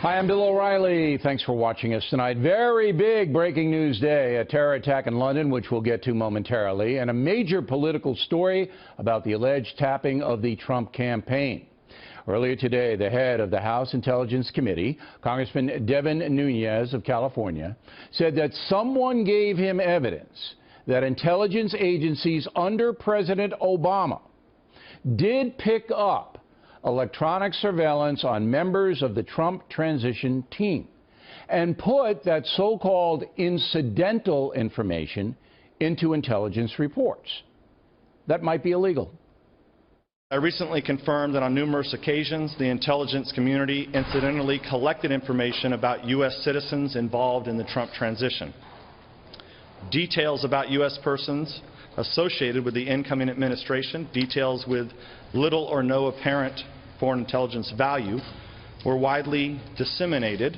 Hi, I'm Bill O'Reilly. Thanks for watching us tonight. Very big breaking news day. A terror attack in London, which we'll get to momentarily, and a major political story about the alleged tapping of the Trump campaign. Earlier today, the head of the House Intelligence Committee, Congressman Devin Nunes of California, said that someone gave him evidence that intelligence agencies under President Obama did pick up electronic surveillance on members of the Trump transition team and put that so-called incidental information into intelligence reports. That might be illegal. I recently confirmed that on numerous occasions the intelligence community incidentally collected information about U.S. citizens involved in the Trump transition. Details about U.S. persons associated with the incoming administration, details with little or no apparent foreign intelligence value, were widely disseminated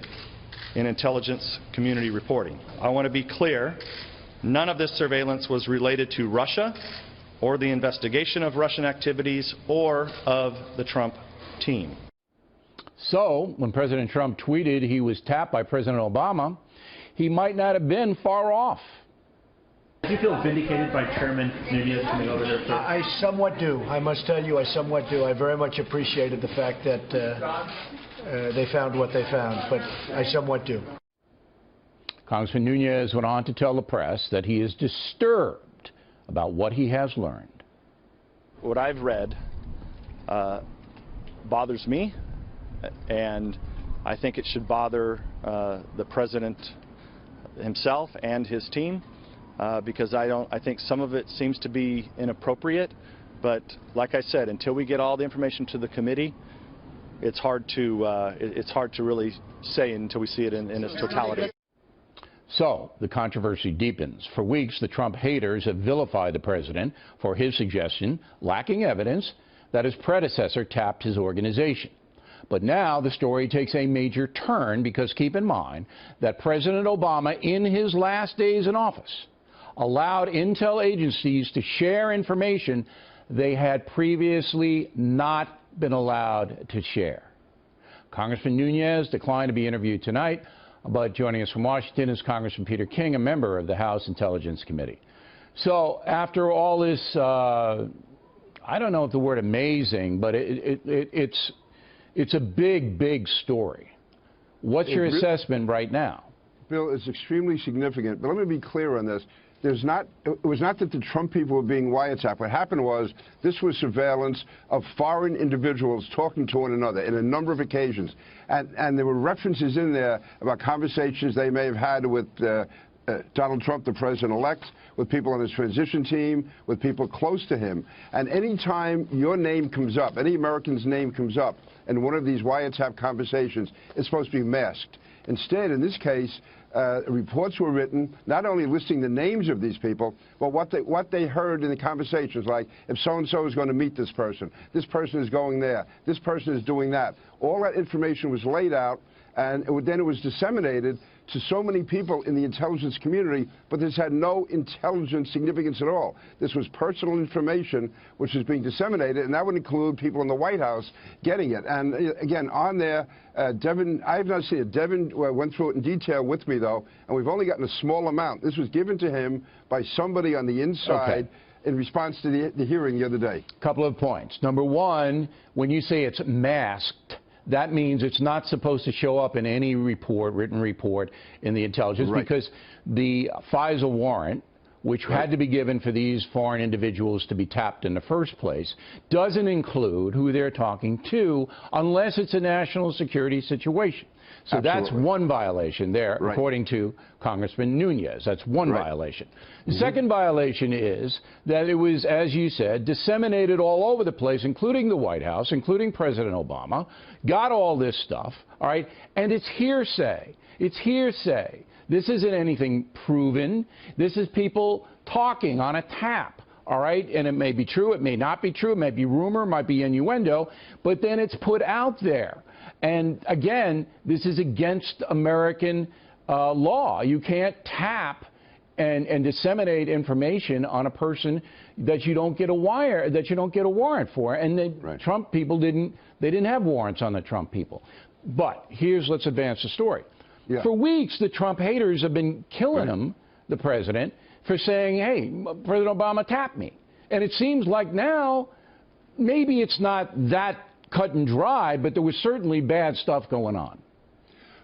in intelligence community reporting. I want to be clear, none of this surveillance was related to Russia or the investigation of Russian activities or of the Trump team. So, when President Trump tweeted he was tapped by President Obama, he might not have been far off. Do you feel vindicated by Chairman Nunes coming over there? I somewhat do. I must tell you, I somewhat do. I very much appreciated the fact that they found what they found, but I somewhat do. Congressman Nunes went on to tell the press that he is disturbed about what he has learned. What I've read bothers me, and I think it should bother the President himself and his team. Because I think some of it seems to be inappropriate, but like I said, until we get all the information to the committee, it's hard to really say until we see it in its totality. So the controversy deepens. For weeks, the Trump haters have vilified the president for his suggestion, lacking evidence, that his predecessor tapped his organization. But now the story takes a major turn because keep in mind that President Obama, in his last days in office, allowed intel agencies to share information they had previously not been allowed to share. Congressman Nunes declined to be interviewed tonight, but joining us from Washington is Congressman Peter King, a member of the House Intelligence Committee. So after all this, I don't know if the word amazing, but it's a big, big story. What's your assessment right now? Bill, it's extremely significant, but let me be clear on this. It was not that the Trump people were being wiretapped. What happened was this was surveillance of foreign individuals talking to one another in a number of occasions. And there were references in there about conversations they may have had with Donald Trump, the president-elect, with people on his transition team, with people close to him. And any time your name comes up, any American's name comes up in one of these wiretap conversations, it's supposed to be masked. Instead, in this case, reports were written not only listing the names of these people, but what they heard in the conversations, like if so-and-so is going to meet this person is going there, this person is doing that. All that information was laid out, and then it was disseminated to so many people in the intelligence community, but this had no intelligence significance at all. This was personal information which was being disseminated, and that would include people in the White House getting it. And again, on there, Devin, I have not seen it. Devin went through it in detail with me, though, and we've only gotten a small amount. This was given to him by somebody on the inside. Okay. In response to the hearing the other day. Couple of points. Number one, when you say it's masked, that means it's not supposed to show up in any report, written report in the intelligence, right, because the FISA warrant, which had to be given for these foreign individuals to be tapped in the first place, doesn't include who they're talking to unless it's a national security situation. So that's one violation there, right, according to Congressman Nunes. That's one violation. The second violation is that it was, as you said, disseminated all over the place, including the White House, including President Obama, got all this stuff, all right, and it's hearsay. It's hearsay. This isn't anything proven. This is people talking on a tap. All right, and it may be true, it may not be true, it may be rumor, it might be innuendo, but then it's put out there. And again, this is against American law. You can't tap and disseminate information on a person that you don't get a warrant for. And the Trump people didn't have warrants on the Trump people. But let's advance the story. Yeah. For weeks, the Trump haters have been killing him, the president, for saying, hey, President Obama tapped me. And it seems like now, maybe it's not that cut and dry, but there was certainly bad stuff going on.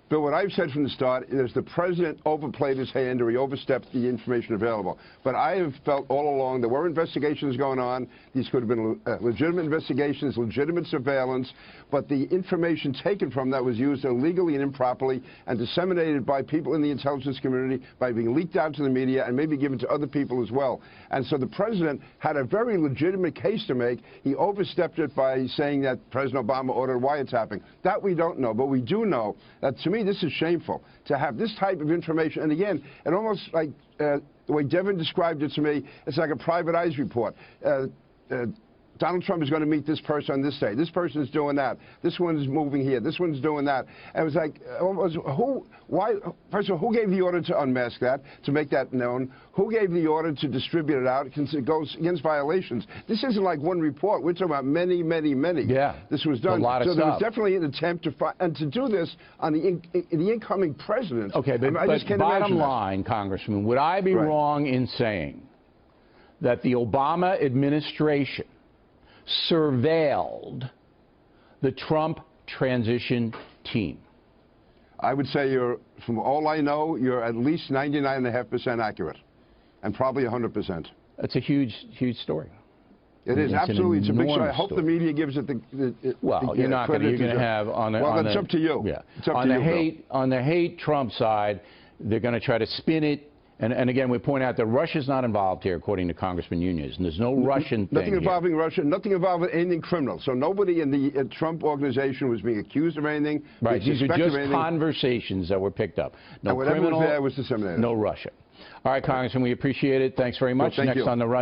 Bill, what I've said from the start is the president overplayed his hand or he overstepped the information available. But I have felt all along there were investigations going on. These could have been legitimate investigations, legitimate surveillance. But the information taken from that was used illegally and improperly and disseminated by people in the intelligence community by being leaked out to the media and maybe given to other people as well. And so the president had a very legitimate case to make. He overstepped it by saying that President Obama ordered wiretapping. That we don't know. But we do know that, to me, this is shameful to have this type of information. And again, it almost like the way Devin described it to me, it's like a private eyes report. Donald Trump is going to meet this person on this day. This person is doing that. This one is moving here. This one's doing that. And it was like, first of all, who gave the order to unmask that, to make that known? Who gave the order to distribute it out? It goes against violations. This isn't like one report. We're talking about many, many, many. Yeah. This was done. A lot of so stuff. there was definitely an attempt to find, and to do this on the incoming president. Okay, but bottom line, Congressman, would I be wrong in saying that the Obama administration surveilled the Trump transition team? I would say from all I know, you're at least 99.5% accurate, and probably 100%. That's a huge, huge story. It is absolutely. It's a big story. I hope story. the media gives it the well, you're not going to. You're going to have on the. Well, on that's the, up to you. Yeah. It's up on to the you, hate Bill. on the hate Trump side, they're going to try to spin it. And again, we point out that Russia's not involved here, according to Congressman Nunez. And there's no Russian thing Nothing involving Russia, nothing involving anything criminal. So nobody in the Trump organization was being accused of anything. Right. These are just conversations that were picked up. No and whatever criminal, was there was disseminated. No Russia. All right, Congressman, we appreciate it. Thanks very much. Well, thank Next you. on the run.